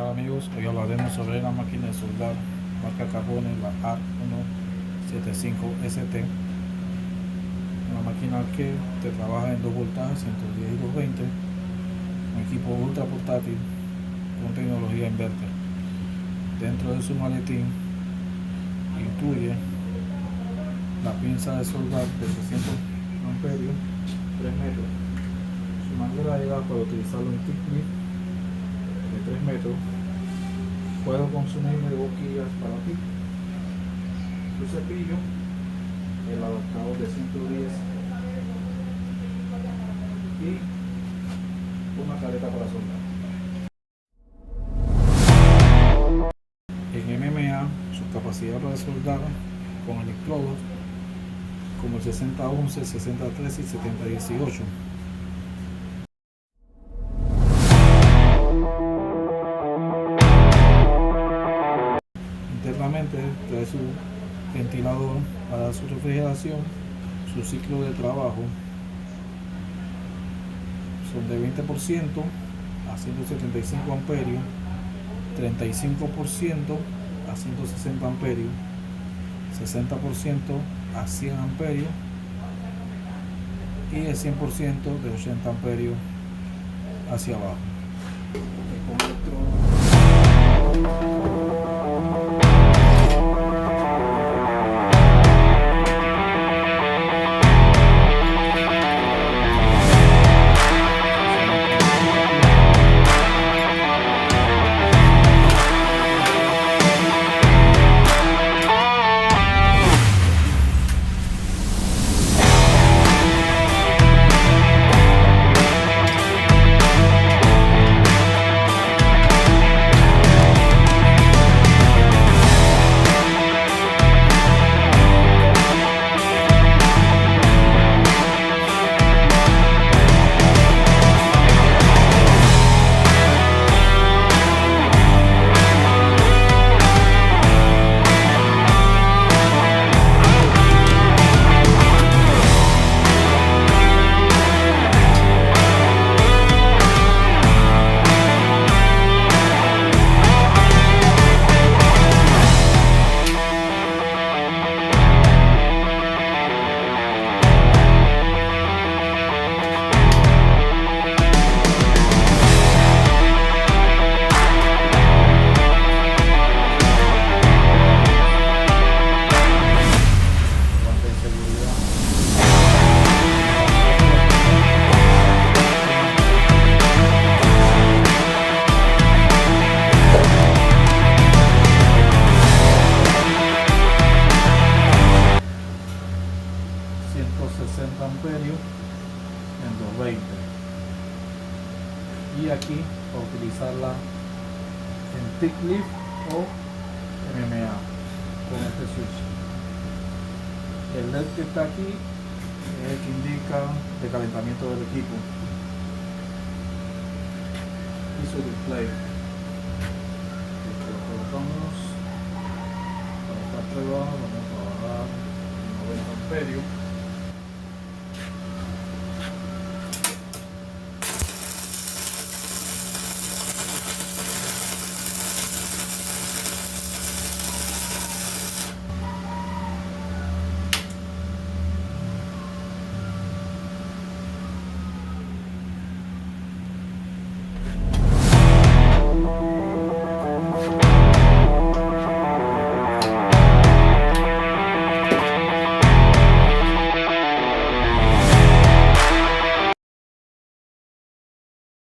tal amigos? Hoy hablaremos sobre la máquina de soldar marca Carbone, la AR175ST, una máquina que te trabaja en 2 voltajes, 110 y 220, un equipo ultra portátil con tecnología inverter. Dentro de su maletín incluye la pinza de soldar de 300 amperios, 3 metros, su manguera de gas para utilizarlo en stick lift de 3 metros, puedo consumirme de boquillas para ti, su cepillo, el adaptador de 110 y una careta para soldar. En MMA, su capacidad para soldar con electrodos como el 6011, 6013 y 7018. Internamente trae su ventilador para su refrigeración, su ciclo de trabajo son de 20% a 175 amperios, 35% a 160 amperios, 60% a 100 amperios y el 100% de 80 amperios hacia abajo. Amperios en 220 y aquí para utilizarla en stick lift o MMA con este switch. El LED que está aquí es el que indica el calentamiento del equipo y su display. Lo colocamos para estar pruebando, vamos a bajar 90 amperios.